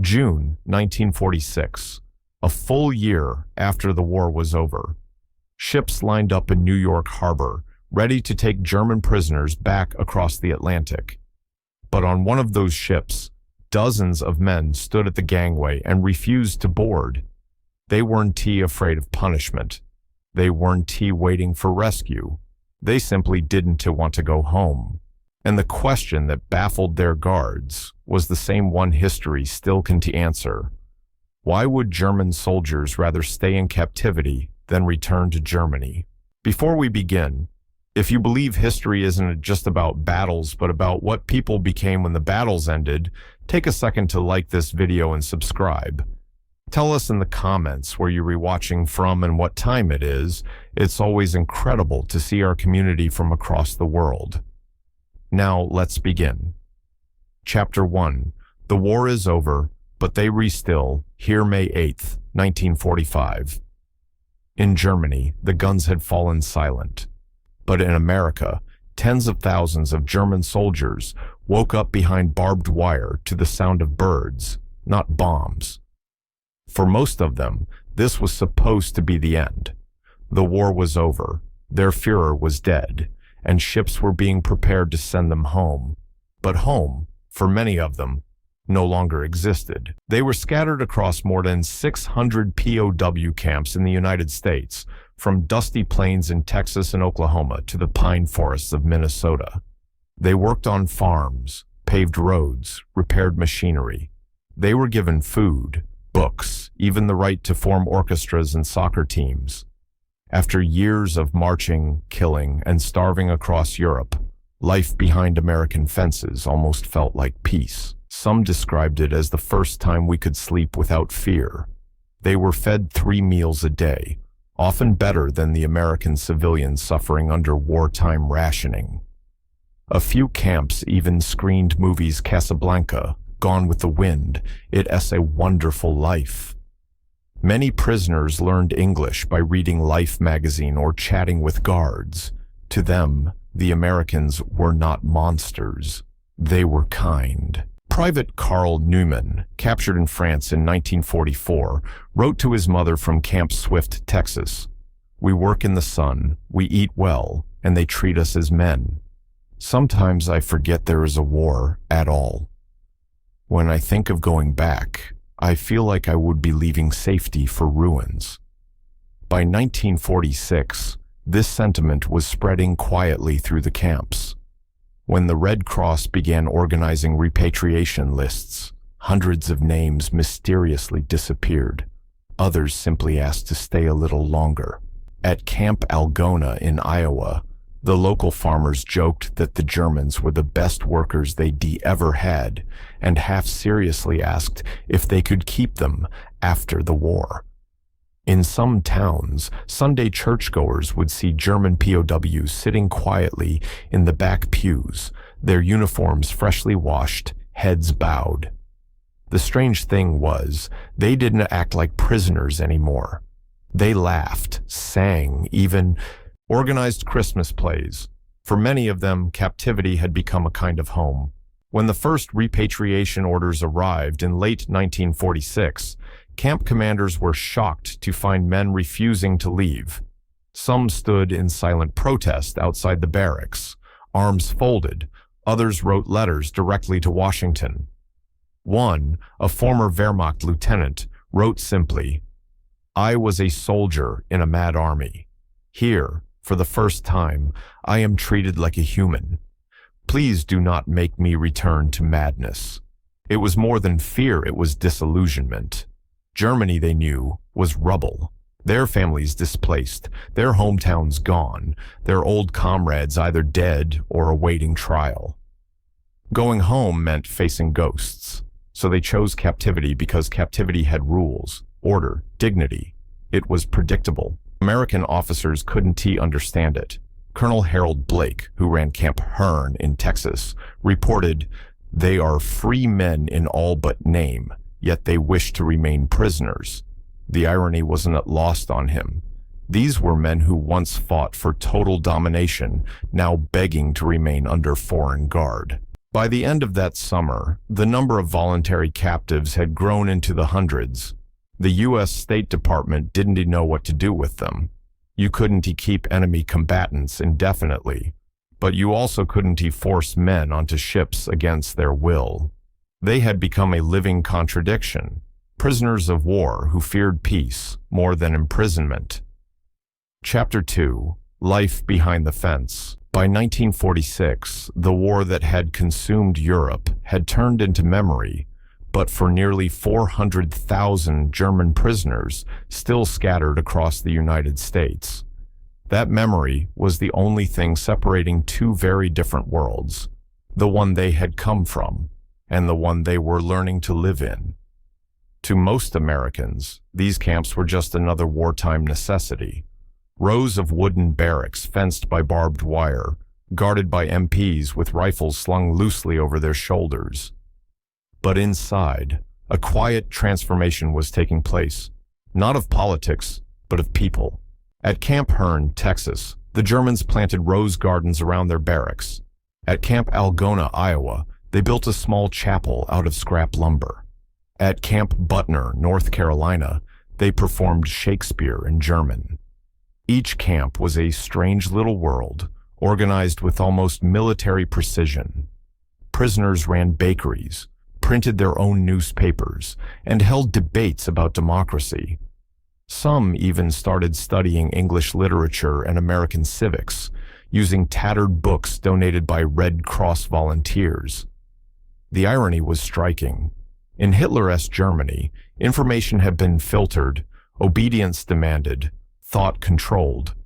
June 1946, a full year after the war was over. Ships lined up in New York Harbor, ready to take German prisoners back across the Atlantic. But on one of those ships, dozens of men stood at the gangway and refused to board. They weren't afraid of punishment. They weren't waiting for rescue. They simply didn't want to go home. And the question that baffled their guards was the same one history still can answer. Why would German soldiers rather stay in captivity than return to Germany? Before we begin, if you believe history isn't just about battles but about what people became when the battles ended, take a second to like this video and subscribe. Tell us in the comments where you're rewatching from and what time it is. It's always incredible to see our community from across the world. Now let's begin. Chapter 1. The war is over, but they re-still, here May 8th, 1945. In Germany, the guns had fallen silent. But in America, tens of thousands of German soldiers woke up behind barbed wire to the sound of birds, not bombs. For most of them, this was supposed to be the end. The war was over, their Führer was dead, and ships were being prepared to send them home. But home, for many of them, no longer existed. They were scattered across more than 600 POW camps in the United States, from dusty plains in Texas and Oklahoma to the pine forests of Minnesota. They worked on farms, paved roads, repaired machinery. They were given food, books, even the right to form orchestras and soccer teams. After years of marching, killing, and starving across Europe, life behind American fences almost felt like peace. Some described it as the first time we could sleep without fear. They were fed 3 meals a day, often better than the American civilians suffering under wartime rationing. A few camps even screened movies Casablanca, Gone with the Wind, It's a Wonderful Life. Many prisoners learned English by reading Life magazine or chatting with guards. To them, the Americans were not monsters. They were kind. Private Carl Newman, captured in France in 1944, wrote to his mother from Camp Swift, Texas, "We work in the sun, we eat well, and they treat us as men. Sometimes I forget there is a war at all. When I think of going back, I feel like I would be leaving safety for ruins." By 1946, this sentiment was spreading quietly through the camps. When the Red Cross began organizing repatriation lists, hundreds of names mysteriously disappeared. Others simply asked to stay a little longer. At Camp Algona in Iowa, the local farmers joked that the Germans were the best workers they'd ever had, and half-seriously asked if they could keep them after the war. In some towns, Sunday churchgoers would see German POWs sitting quietly in the back pews, their uniforms freshly washed, heads bowed. The strange thing was, they didn't act like prisoners anymore. They laughed, sang, even organized Christmas plays. For many of them, captivity had become a kind of home. When the first repatriation orders arrived in late 1946, camp commanders were shocked to find men refusing to leave. Some stood in silent protest outside the barracks, arms folded. Others wrote letters directly to Washington. One, a former Wehrmacht lieutenant, wrote simply, "I was a soldier in a mad army. Here, for the first time, I am treated like a human. Please do not make me return to madness." It was more than fear, it was disillusionment. Germany, they knew, was rubble. Their families displaced, their hometowns gone, their old comrades either dead or awaiting trial. Going home meant facing ghosts, so they chose captivity because captivity had rules, order, dignity. It was predictable. American officers couldn't understand it. Colonel Harold Blake, who ran Camp Hearn in Texas, reported, "They are free men in all but name, yet they wish to remain prisoners." The irony wasn't lost on him. These were men who once fought for total domination, now begging to remain under foreign guard. By the end of that summer, the number of voluntary captives had grown into the hundreds. The U.S. State Department didn't know what to do with them. You couldn't keep enemy combatants indefinitely, but you also couldn't force men onto ships against their will. They had become a living contradiction, prisoners of war who feared peace more than imprisonment. Chapter 2. Life Behind the Fence. By 1946, the war that had consumed Europe had turned into memory, but for nearly 400,000 German prisoners still scattered across the United States. That memory was the only thing separating two very different worlds, the one they had come from and the one they were learning to live in. To most Americans, these camps were just another wartime necessity. Rows of wooden barracks fenced by barbed wire, guarded by MPs with rifles slung loosely over their shoulders. But inside, a quiet transformation was taking place, not of politics, but of people. At Camp Hearn, Texas, the Germans planted rose gardens around their barracks. At Camp Algona, Iowa, they built a small chapel out of scrap lumber. At Camp Butner, North Carolina, they performed Shakespeare in German. Each camp was a strange little world, organized with almost military precision. Prisoners ran bakeries, printed their own newspapers, and held debates about democracy. Some even started studying English literature and American civics, using tattered books donated by Red Cross volunteers. The irony was striking. In Hitler-esque Germany, information had been filtered, obedience demanded, thought controlled.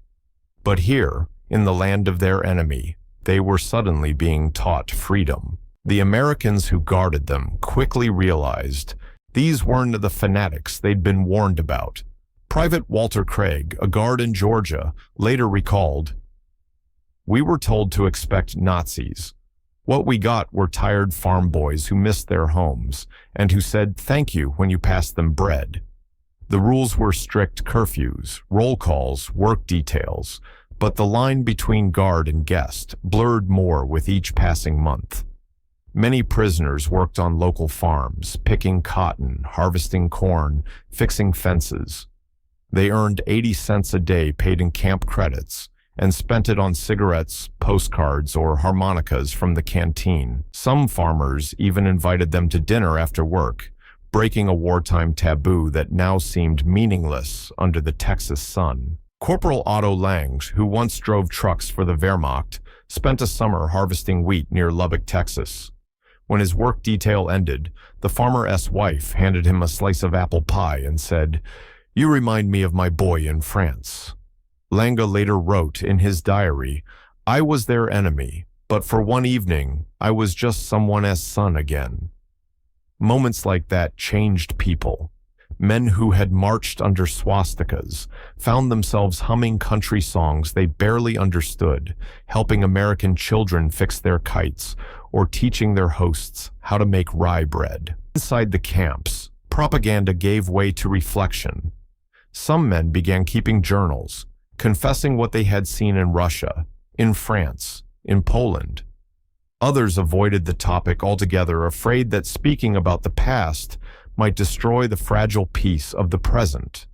But here, in the land of their enemy, they were suddenly being taught freedom. The Americans who guarded them quickly realized these weren't the fanatics they'd been warned about. Private Walter Craig, a guard in Georgia, later recalled, "We were told to expect Nazis. What we got were tired farm boys who missed their homes and who said thank you when you passed them bread. The rules were strict curfews, roll calls, work details, but the line between guard and guest blurred more with each passing month. Many prisoners worked on local farms, picking cotton, harvesting corn, fixing fences. They earned 80 cents a day paid in camp credits and spent it on cigarettes, postcards, or harmonicas from the canteen. Some farmers even invited them to dinner after work, breaking a wartime taboo that now seemed meaningless under the Texas sun. Corporal Otto Lange, who once drove trucks for the Wehrmacht, spent a summer harvesting wheat near Lubbock, Texas. When his work detail ended, the farmer's wife handed him a slice of apple pie and said, "You remind me of my boy in France." Lange later wrote in his diary, "I was their enemy, but for one evening, I was just someone's son again." Moments like that changed people. Men who had marched under swastikas found themselves humming country songs they barely understood, helping American children fix their kites, or teaching their hosts how to make rye bread. Inside the camps, propaganda gave way to reflection. Some men began keeping journals, confessing what they had seen in Russia, in France, in Poland. Others avoided the topic altogether, afraid that speaking about the past might destroy the fragile peace of the present.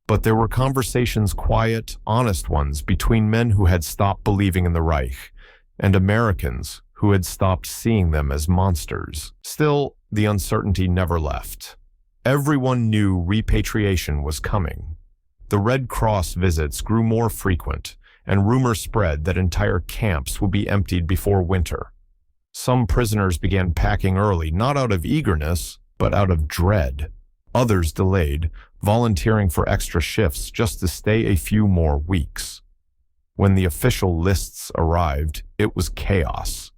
But there were conversations, quiet, honest ones, between men who had stopped believing in the Reich and Americans who had stopped seeing them as monsters. Still, the uncertainty never left. Everyone knew repatriation was coming. The Red Cross visits grew more frequent, and rumors spread that entire camps would be emptied before winter. Some prisoners began packing early, not out of eagerness, but out of dread. Others delayed, volunteering for extra shifts just to stay a few more weeks. When the official lists arrived, it was chaos.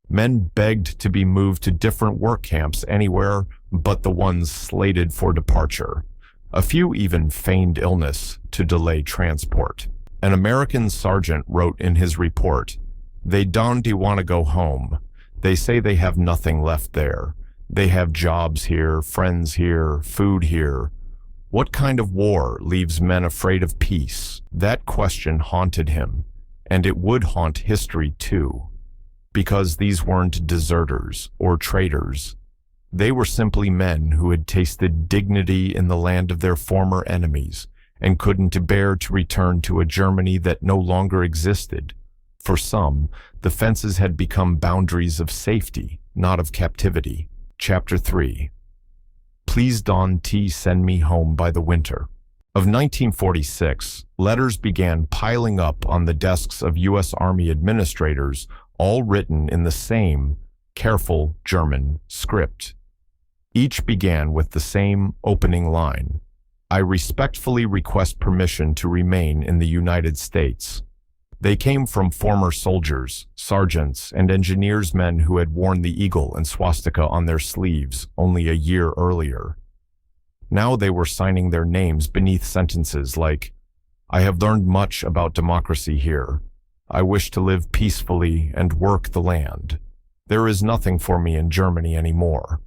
Men begged to be moved to different work camps anywhere but the ones slated for departure. A few even feigned illness to delay transport. An American sergeant wrote in his report, "They don't want to go home. They say they have nothing left there. They have jobs here, friends here, food here. What kind of war leaves men afraid of peace?" That question haunted him, and it would haunt history too. because these weren't deserters or traitors. They were simply men who had tasted dignity in the land of their former enemies and couldn't bear to return to a Germany that no longer existed. For some, the fences had become boundaries of safety, not of captivity. Chapter 3. Please Don T. send me home by the winter. Of 1946, letters began piling up on the desks of U.S. Army administrators, all written in the same careful German script. Each began with the same opening line: I respectfully request permission to remain in the United States. They came from former soldiers, sergeants, and engineers, men who had worn the eagle and swastika on their sleeves only a year earlier. Now they were signing their names beneath sentences like, I have learned much about democracy here. I wish to live peacefully and work the land. There is nothing for me in Germany anymore.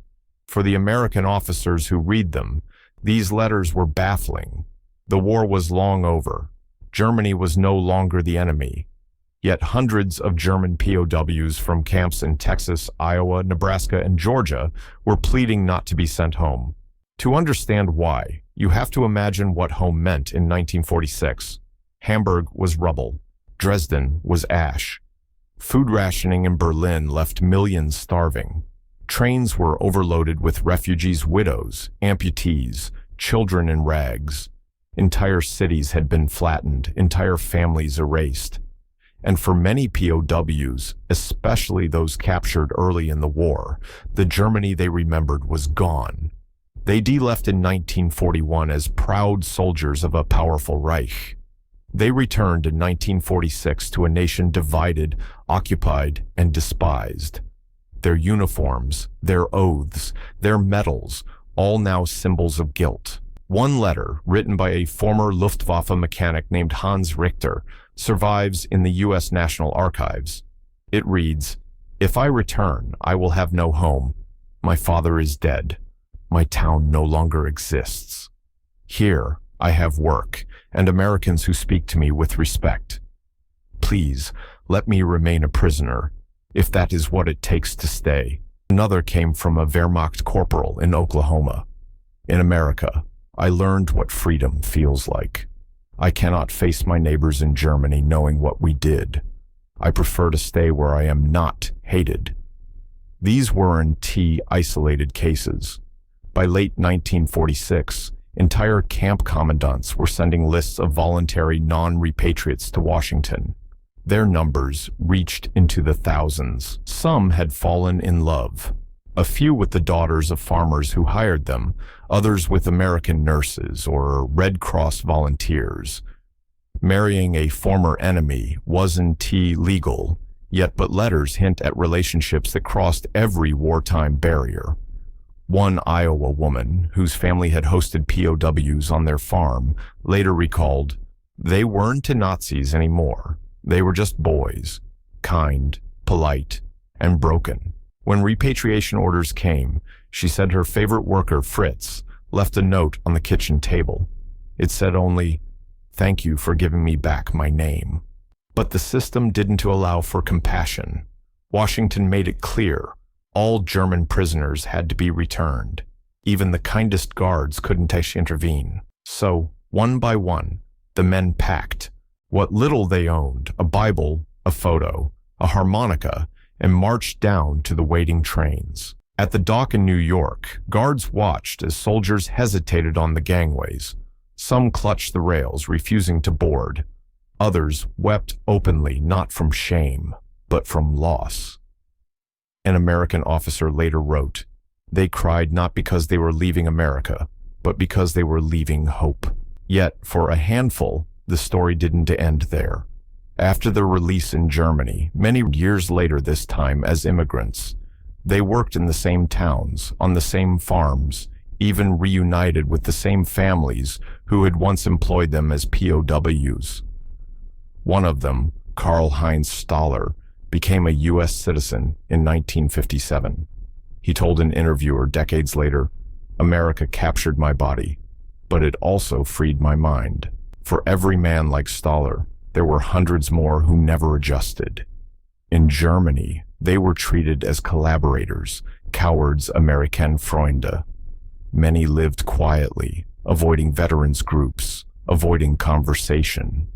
For the American officers who read them, these letters were baffling. The war was long over. Germany was no longer the enemy. Yet hundreds of German POWs from camps in Texas, Iowa, Nebraska, and Georgia were pleading not to be sent home. To understand why, you have to imagine what home meant in 1946. Hamburg was rubble. Dresden was ash. Food rationing in Berlin left millions starving. Trains were overloaded with refugees' widows, amputees, children in rags. Entire cities had been flattened, entire families erased. And for many POWs, especially those captured early in the war, the Germany they remembered was gone. They left in 1941 as proud soldiers of a powerful Reich. They returned in 1946 to a nation divided, occupied, and despised. Their uniforms, their oaths, their medals, all now symbols of guilt. One letter, written by a former Luftwaffe mechanic named Hans Richter, survives in the U.S. National Archives. It reads, If I return, I will have no home. My father is dead. My town no longer exists. Here, I have work, and Americans who speak to me with respect. Please, let me remain a prisoner, if that is what it takes to stay. Another came from a Wehrmacht corporal in Oklahoma. In America, I learned what freedom feels like. I cannot face my neighbors in Germany knowing what we did. I prefer to stay where I am not hated. These weren't isolated cases. By late 1946, entire camp commandants were sending lists of voluntary non-repatriates to Washington. Their numbers reached into the thousands. Some had fallen in love. A few with the daughters of farmers who hired them, others with American nurses or Red Cross volunteers. Marrying a former enemy wasn't legal, yet but letters hint at relationships that crossed every wartime barrier. One Iowa woman, whose family had hosted POWs on their farm, later recalled, they weren't Nazis anymore. They were just boys, kind, polite, and broken. When repatriation orders came, she said her favorite worker, Fritz, left a note on the kitchen table. It said only, "Thank you for giving me back my name." But the system didn't allow for compassion. Washington made it clear all German prisoners had to be returned. Even the kindest guards couldn't intervene. So, one by one, the men packed what little they owned, a Bible, a photo, a harmonica, and marched down to the waiting trains. At the dock in New York, guards watched as soldiers hesitated on the gangways. Some clutched the rails, refusing to board. Others wept openly, not from shame, but from loss. An American officer later wrote, they cried not because they were leaving America, but because they were leaving hope. Yet, for a handful, the story didn't end there. After their release in Germany, many years later this time as immigrants, they worked in the same towns, on the same farms, even reunited with the same families who had once employed them as POWs. One of them, Karl-Heinz Staller, became a U.S. citizen in 1957. He told an interviewer decades later, "America captured my body, but it also freed my mind. For every man like Staller, there were hundreds more who never adjusted. In Germany, They were treated as collaborators, cowards American Freunde. Many lived quietly, avoiding veterans groups, avoiding conversation.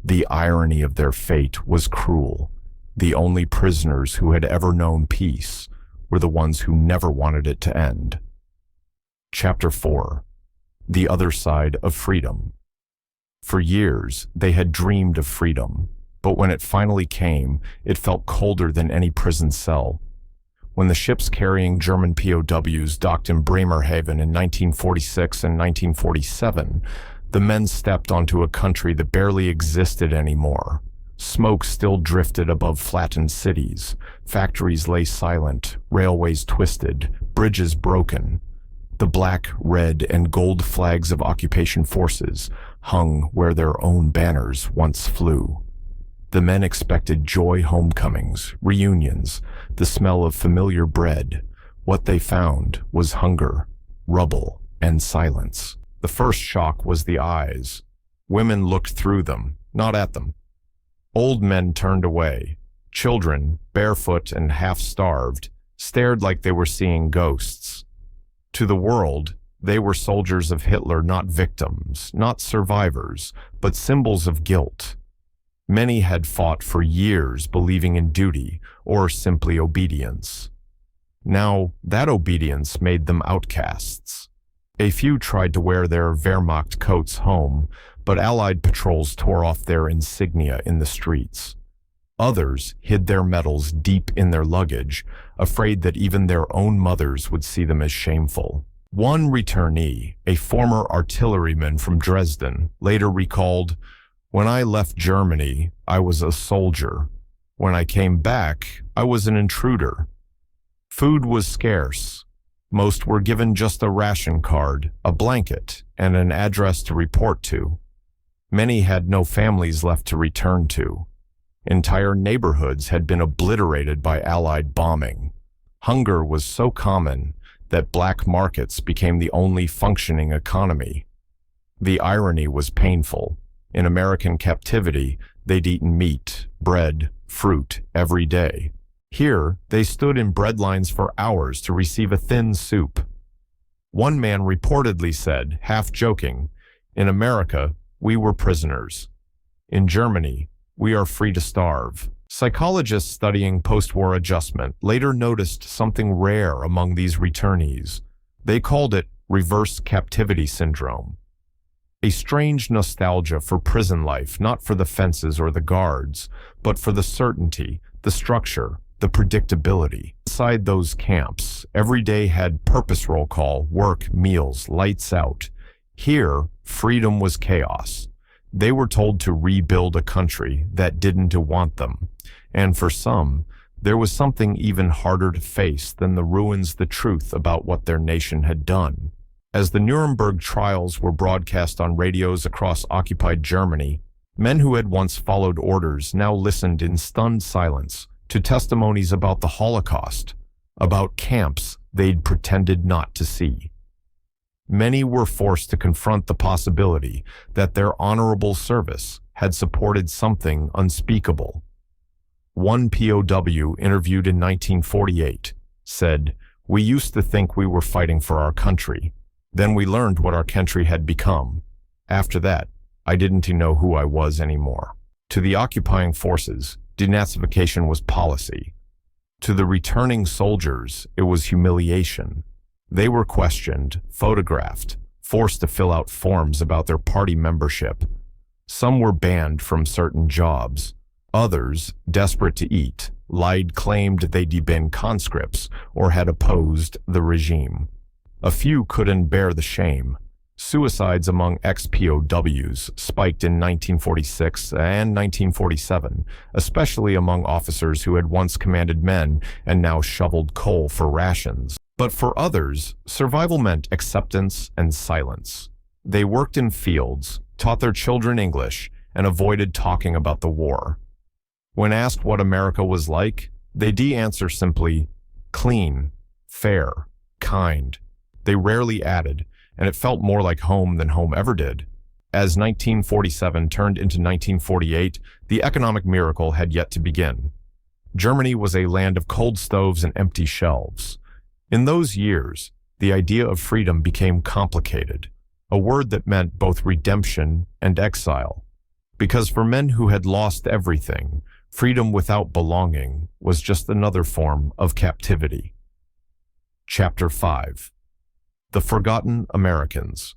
The irony of their fate was cruel. The only prisoners who had ever known peace were the ones who never wanted it to end. Chapter 4. The Other Side of Freedom. For years, they had dreamed of freedom, but when it finally came, it felt colder than any prison cell. When the ships carrying German POWs docked in Bremerhaven in 1946 and 1947, the men stepped onto a country that barely existed anymore. Smoke still drifted above flattened cities. Factories lay silent, railways twisted, bridges broken. The black, red, and gold flags of occupation forces hung where their own banners once flew. The men expected joy homecomings, reunions, the smell of familiar bread. What they found was hunger, rubble, and silence. The first shock was the eyes. Women looked through them, not at them. Old men turned away. Children, barefoot and half-starved, stared like they were seeing ghosts. To the world, they were soldiers of Hitler, not victims, not survivors, but symbols of guilt. Many had fought for years believing in duty or simply obedience. Now, that obedience made them outcasts. A few tried to wear their Wehrmacht coats home, but Allied patrols tore off their insignia in the streets. Others hid their medals deep in their luggage, afraid that even their own mothers would see them as shameful. One returnee, a former artilleryman from Dresden, later recalled, "When I left Germany, I was a soldier. When I came back, I was an intruder." Food was scarce. Most were given just a ration card, a blanket, and an address to report to. Many had no families left to return to. Entire neighborhoods had been obliterated by Allied bombing. Hunger was so common that black markets became the only functioning economy. The irony was painful. In American captivity, they'd eaten meat, bread, fruit every day. Here, they stood in bread lines for hours to receive a thin soup. One man reportedly said, half joking, "In America, we were prisoners. In Germany, we are free to starve." Psychologists studying post-war adjustment later noticed something rare among these returnees. They called it reverse captivity syndrome. A strange nostalgia for prison life, not for the fences or the guards, but for the certainty, the structure, the predictability. Inside those camps, every day had purpose roll call, work, meals, lights out. Here, freedom was chaos. They were told to rebuild a country that didn't want them. And for some, there was something even harder to face than the ruins, the truth about what their nation had done. As the Nuremberg trials were broadcast on radios across occupied Germany, men who had once followed orders now listened in stunned silence to testimonies about the Holocaust, about camps they'd pretended not to see. Many were forced to confront the possibility that their honorable service had supported something unspeakable. One POW interviewed in 1948 said, "We used to think we were fighting for our country. Then we learned what our country had become. After that, I didn't know who I was anymore." To the occupying forces, denazification was policy. To the returning soldiers, it was humiliation. They were questioned, photographed, forced to fill out forms about their party membership. Some were banned from certain jobs. Others, desperate to eat, lied, claimed they'd been conscripts or had opposed the regime. A few couldn't bear the shame. Suicides among ex-POWs spiked in 1946 and 1947, especially among officers who had once commanded men and now shoveled coal for rations. But for others, survival meant acceptance and silence. They worked in fields, taught their children English, and avoided talking about the war. When asked what America was like, they'd answer simply, clean, fair, kind. They rarely added, and it felt more like home than home ever did. As 1947 turned into 1948, the economic miracle had yet to begin. Germany was a land of cold stoves and empty shelves. In those years, the idea of freedom became complicated, a word that meant both redemption and exile. Because for men who had lost everything, freedom without belonging was just another form of captivity. Chapter 5. The Forgotten Americans.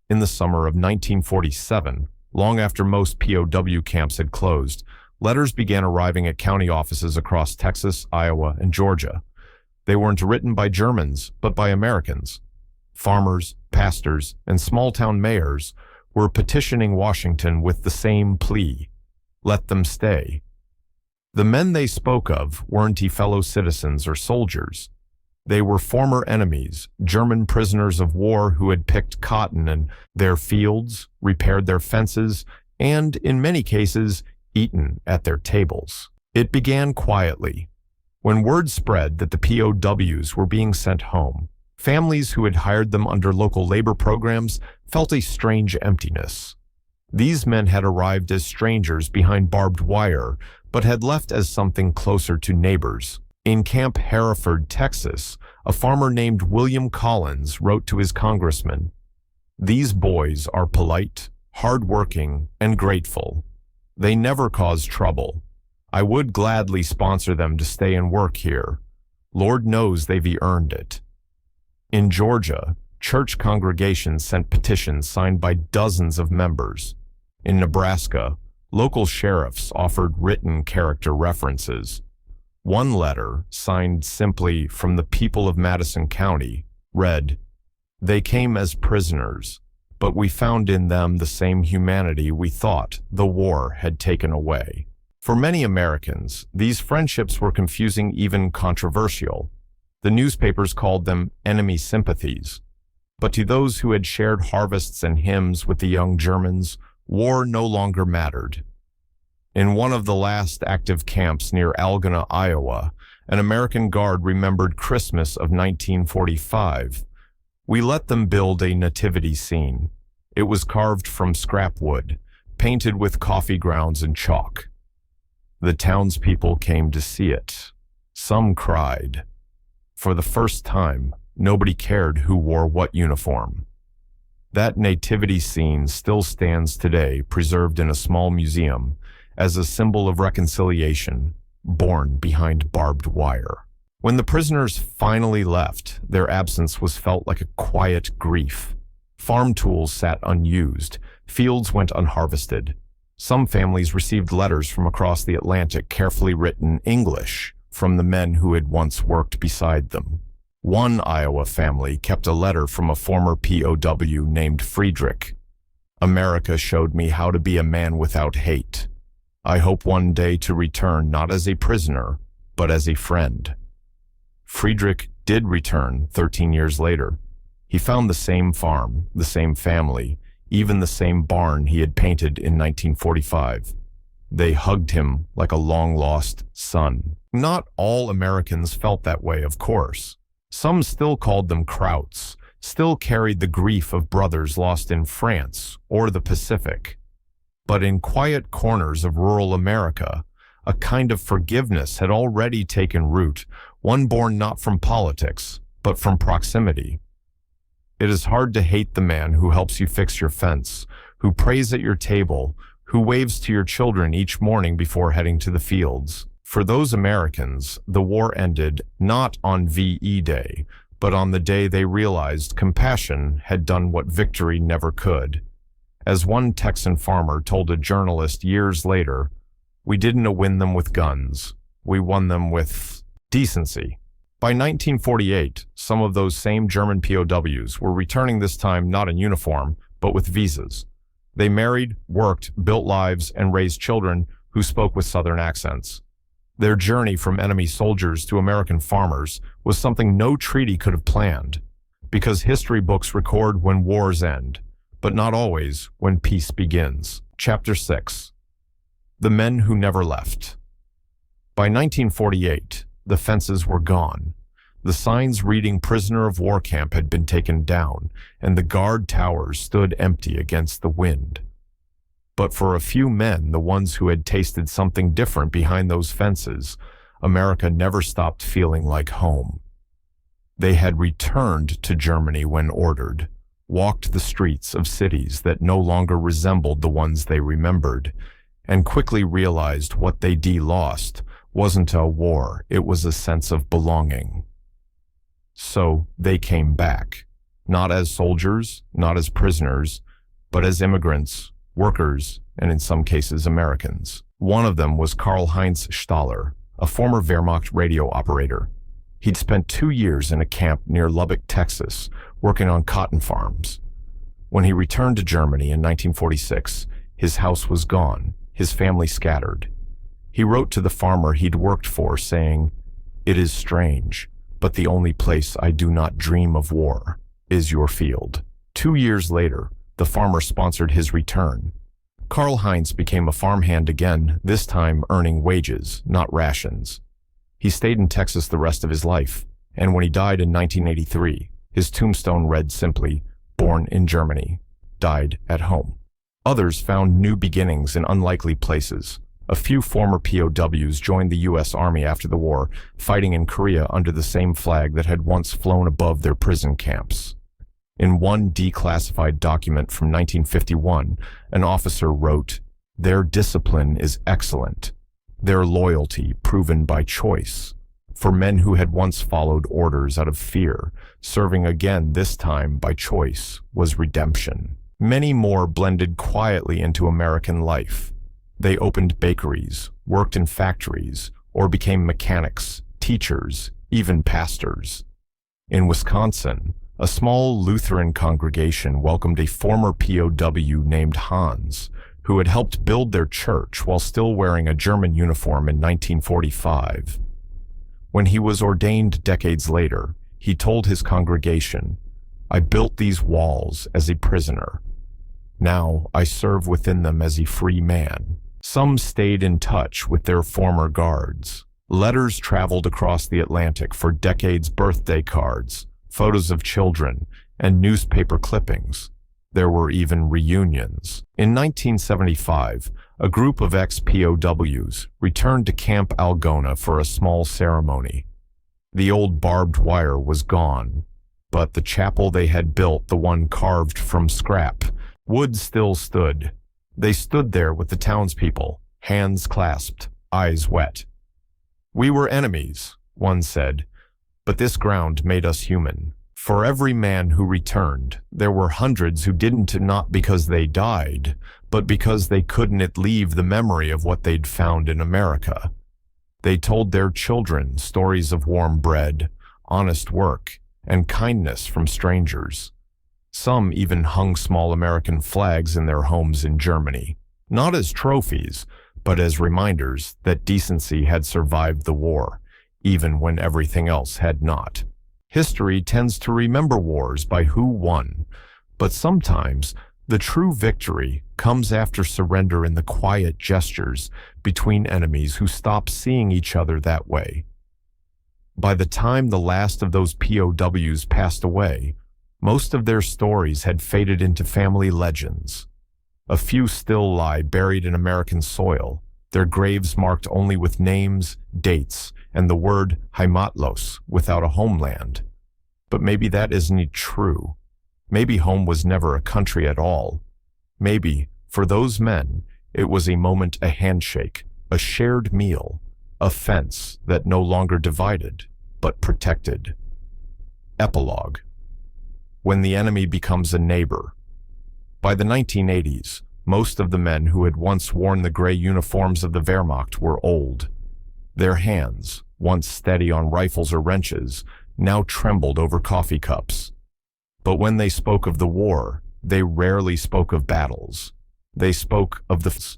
In the summer of 1947, long after most POW camps had closed, letters began arriving at county offices across Texas, Iowa, and Georgia. They weren't written by Germans, but by Americans. Farmers, pastors, and small-town mayors were petitioning Washington with the same plea: let them stay. The men they spoke of weren't fellow citizens or soldiers. They were former enemies, German prisoners of war who had picked cotton in their fields, repaired their fences, and, in many cases, eaten at their tables. It began quietly. When word spread that the POWs were being sent home, families who had hired them under local labor programs felt a strange emptiness. These men had arrived as strangers behind barbed wire, but had left as something closer to neighbors. In Camp Hereford, Texas, a farmer named William Collins wrote to his congressman, "These boys are polite, hard-working, and grateful. They never cause trouble. I would gladly sponsor them to stay and work here. Lord knows they've earned it." In Georgia, church congregations sent petitions signed by dozens of members. In Nebraska, local sheriffs offered written character references. One letter, signed simply "From the people of Madison County," read, "They came as prisoners, but we found in them the same humanity we thought the war had taken away." For many Americans, these friendships were confusing, even controversial. The newspapers called them enemy sympathies. But to those who had shared harvests and hymns with the young Germans, war no longer mattered. In one of the last active camps near Algona, Iowa, an American guard remembered Christmas of 1945. "We let them build a nativity scene. It was carved from scrap wood, painted with coffee grounds and chalk. The townspeople came to see it. Some cried. For the first time, nobody cared who wore what uniform." That nativity scene still stands today, preserved in a small museum, as a symbol of reconciliation, born behind barbed wire. When the prisoners finally left, their absence was felt like a quiet grief. Farm tools sat unused, fields went unharvested. Some families received letters from across the Atlantic, carefully written English, from the men who had once worked beside them. One Iowa family kept a letter from a former POW named Friedrich. "America showed me how to be a man without hate. I hope one day to return not as a prisoner, but as a friend." Friedrich did return 13 years later. He found the same farm, the same family, even the same barn he had painted in 1945. They hugged him like a long-lost son. Not all Americans felt that way, of course. Some still called them Krauts, still carried the grief of brothers lost in France or the Pacific. But in quiet corners of rural America, a kind of forgiveness had already taken root, one born not from politics, but from proximity. It is hard to hate the man who helps you fix your fence, who prays at your table, who waves to your children each morning before heading to the fields. For those Americans, the war ended not on VE Day, but on the day they realized compassion had done what victory never could. As one Texan farmer told a journalist years later, "We didn't win them with guns. We won them with decency." By 1948, some of those same German POWs were returning, this time not in uniform, but with visas. They married, worked, built lives, and raised children who spoke with Southern accents. Their journey from enemy soldiers to American farmers was something no treaty could have planned, because history books record when wars end, but not always when peace begins. Chapter 6. The Men Who Never Left. By 1948, the fences were gone. The signs reading "Prisoner of War Camp" had been taken down, and the guard towers stood empty against the wind. But for a few men, the ones who had tasted something different behind those fences, America never stopped feeling like home. They had returned to Germany when ordered, walked the streets of cities that no longer resembled the ones they remembered, and quickly realized what they lost wasn't a war, it was a sense of belonging. So they came back, not as soldiers, not as prisoners, but as immigrants, workers, and in some cases Americans. One of them was Karl-Heinz Staller, a former Wehrmacht radio operator. He'd spent 2 years in a camp near Lubbock, Texas, working on cotton farms. When he returned to Germany in 1946, his house was gone, his family scattered. He wrote to the farmer he'd worked for, saying, "It is strange, but the only place I do not dream of war is your field." 2 years later, the farmer sponsored his return. Karl-Heinz became a farmhand again, this time earning wages, not rations. He stayed in Texas the rest of his life, and when he died in 1983, his tombstone read simply, "Born in Germany, died at home." Others found new beginnings in unlikely places. A few former POWs joined the U.S. Army after the war, fighting in Korea under the same flag that had once flown above their prison camps. In one declassified document from 1951, an officer wrote, "Their discipline is excellent, their loyalty proven by choice. For men who had once followed orders out of fear, serving again this time by choice was redemption." Many more blended quietly into American life. They opened bakeries, worked in factories, or became mechanics, teachers, even pastors. In Wisconsin, a small Lutheran congregation welcomed a former POW named Hans, who had helped build their church while still wearing a German uniform in 1945. When he was ordained decades later, he told his congregation, "I built these walls as a prisoner. Now I serve within them as a free man." Some stayed in touch with their former guards. Letters traveled across the Atlantic for decades, birthday cards, photos of children, and newspaper clippings. There were even reunions. In 1975, a group of ex-POWs returned to Camp Algona for a small ceremony. The old barbed wire was gone, but the chapel they had built, the one carved from scrap, wood, still stood. They stood there with the townspeople, hands clasped, eyes wet. "We were enemies," one said, "but this ground made us human." For every man who returned, there were hundreds who didn't, not because they died, but because they couldn't leave the memory of what they'd found in America. They told their children stories of warm bread, honest work, and kindness from strangers. Some even hung small American flags in their homes in Germany, not as trophies, but as reminders that decency had survived the war, even when everything else had not. History tends to remember wars by who won, but sometimes the true victory comes after surrender in the quiet gestures between enemies who stop seeing each other that way. By the time the last of those POWs passed away, most of their stories had faded into family legends. A few still lie buried in American soil, their graves marked only with names, dates, and the word Heimatlos, without a homeland. But maybe that isn't true. Maybe home was never a country at all. Maybe, for those men, it was a moment, a handshake, a shared meal, a fence that no longer divided, but protected. Epilogue. When the enemy becomes a neighbor. By the 1980s, most of the men who had once worn the gray uniforms of the Wehrmacht were old. Their hands, once steady on rifles or wrenches, now trembled over coffee cups. But when they spoke of the war, they rarely spoke of battles. They spoke of the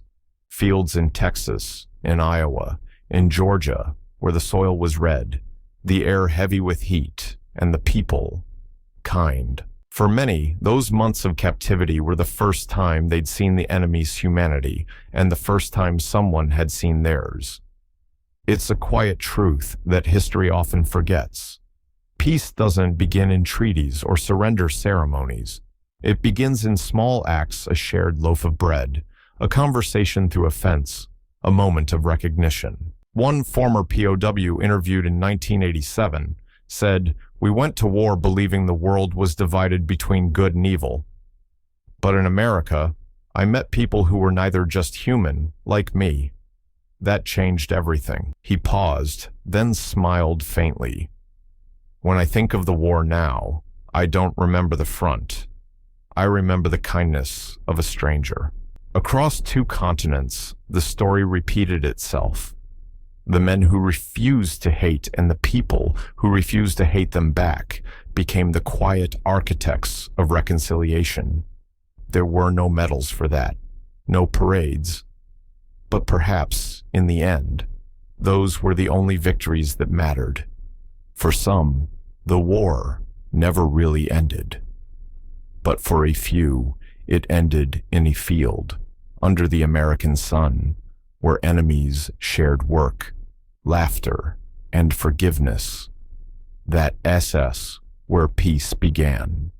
fields in Texas, in Iowa, in Georgia, where the soil was red, the air heavy with heat, and the people kind. For many, those months of captivity were the first time they'd seen the enemy's humanity, and the first time someone had seen theirs. It's a quiet truth that history often forgets. Peace doesn't begin in treaties or surrender ceremonies. It begins in small acts: a shared loaf of bread, A conversation through a fence, a moment of recognition. One former POW interviewed in 1987 said, "We went to war believing the world was divided between good and evil. But in America, I met people who were neither just human, like me. That changed everything." He paused, then smiled faintly. "When I think of the war now, I don't remember the front. I remember the kindness of a stranger." Across 2 continents, the story repeated itself. The men who refused to hate and the people who refused to hate them back became the quiet architects of reconciliation. There were no medals for that, no parades. But perhaps, in the end, those were the only victories that mattered. For some, the war never really ended. But for a few, it ended in a field, under the American sun, where enemies shared work, laughter, and forgiveness. That SS where peace began.